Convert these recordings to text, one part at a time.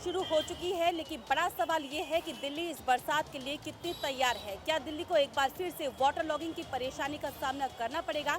शुरू हो चुकी है, लेकिन बड़ा सवाल ये है कि दिल्ली इस बरसात के लिए कितनी तैयार है। क्या दिल्ली को एक बार फिर से वाटर लॉगिंग की परेशानी का सामना करना पड़ेगा?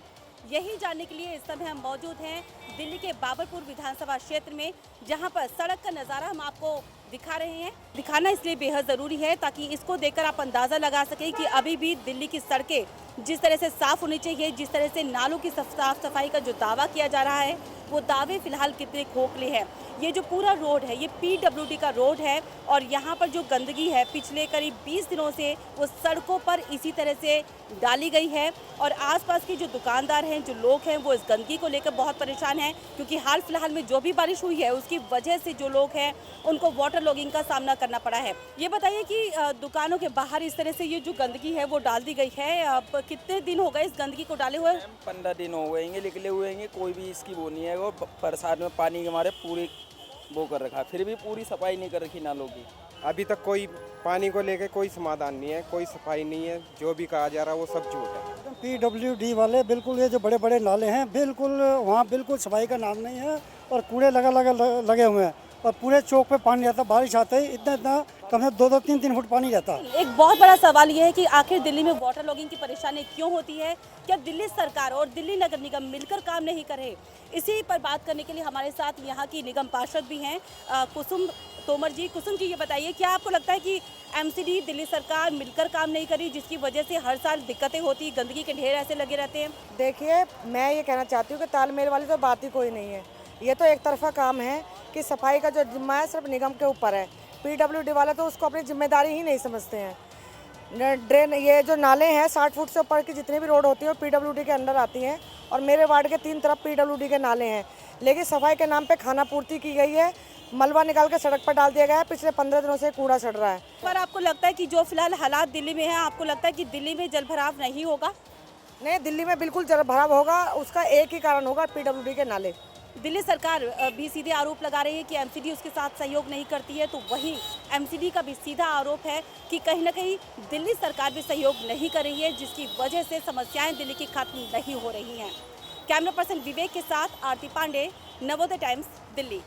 यही जानने के लिए इस समय हम मौजूद हैं दिल्ली के बाबरपुर विधानसभा क्षेत्र में, जहां पर सड़क का नज़ारा हम आपको दिखा रहे हैं। दिखाना इसलिए बेहद ज़रूरी है ताकि इसको देखकर आप अंदाज़ा लगा सकें कि अभी भी दिल्ली की सड़कें जिस तरह से साफ़ होनी चाहिए, जिस तरह से नालों की साफ सफाई का जो दावा किया जा रहा है, वो दावे फिलहाल कितने खोखले हैं। ये जो पूरा रोड है, ये PWD का रोड है और यहाँ पर जो गंदगी है पिछले करीब 20 दिनों से वो सड़कों पर इसी तरह से डाली गई है और आसपास के जो दुकानदार हैं, जो लोग हैं, वो इस गंदगी को लेकर बहुत परेशान हैं, क्योंकि हाल फिलहाल में जो भी बारिश हुई है उसकी वजह से जो लोग हैं उनको वाटर लॉगिंग का सामना करना पड़ा है। ये बताइए कि दुकानों के बाहर इस तरह से ये जो गंदगी है वो डाल दी गई है। अब कितने दिन हो गए इस गंदगी को डाले हुए? 15 दिन हो गए हैं, निकले हुए हैं, कोई भी इसकी वो नहीं है। वो बरसात में पानी के मारे पूरी वो कर रखा, फिर भी पूरी सफाई नहीं कर रखी नालों की। अभी तक कोई पानी को लेकर कोई समाधान नहीं है, कोई सफाई नहीं है। जो भी कहा जा रहा है वो सब झूठ है। PWD वाले बिल्कुल, ये जो बड़े बड़े नाले हैं बिल्कुल, वहाँ बिल्कुल सफाई का नाम नहीं है और कूड़े लगे हुए हैं और पूरे चौक पे पानी रहता है। बारिश आते ही इतना कम से 2-3 फुट पानी रहता है। एक बहुत बड़ा सवाल ये है कि आखिर दिल्ली में वाटर लॉगिंग की परेशानी क्यों होती है? क्या दिल्ली सरकार और दिल्ली नगर निगम मिलकर काम नहीं कर रहे? इसी पर बात करने के लिए हमारे साथ यहाँ की निगम पार्षद भी हैं, कुसुम तोमर जी। कुसुम जी, ये बताइए, क्या आपको लगता है कि MCD दिल्ली सरकार मिलकर काम नहीं करी, जिसकी वजह से हर साल दिक्कतें होती, गंदगी के ढेर ऐसे लगे रहते हैं? देखिए, मैं ये कहना चाहती हूँ कि तालमेल वाली तो बात ही कोई नहीं है। ये तो एक तरफा काम है कि सफाई का जो जिम्मा है सिर्फ निगम के ऊपर है। PWD वाले तो उसको अपनी जिम्मेदारी ही नहीं समझते हैं। ड्रेन, ये जो नाले हैं 60 फुट से ऊपर की जितनी भी रोड होती है वो PWD के अंडर आती हैं और मेरे वार्ड के 3 तरफ PWD के नाले हैं, लेकिन सफाई के नाम पे खाना पूर्ति की गई है, मलबा निकाल के सड़क पर डाल दिया गया है। पिछले 15 दिनों से कूड़ा सड़ रहा है। पर आपको लगता है कि जो फिलहाल हालात दिल्ली में है, आपको लगता है कि दिल्ली में जलभराव नहीं होगा? नहीं, दिल्ली में बिल्कुल जलभराव होगा। उसका एक ही कारण होगा, PWD के नाले। दिल्ली सरकार भी सीधे आरोप लगा रही है कि MCD उसके साथ सहयोग नहीं करती है, तो वहीं MCD का भी सीधा आरोप है कि कहीं ना कहीं दिल्ली सरकार भी सहयोग नहीं कर रही है, जिसकी वजह से समस्याएं दिल्ली की खत्म नहीं हो रही हैं। कैमरा पर्सन विवेक के साथ आरती पांडे, नवोदय टाइम्स, दिल्ली।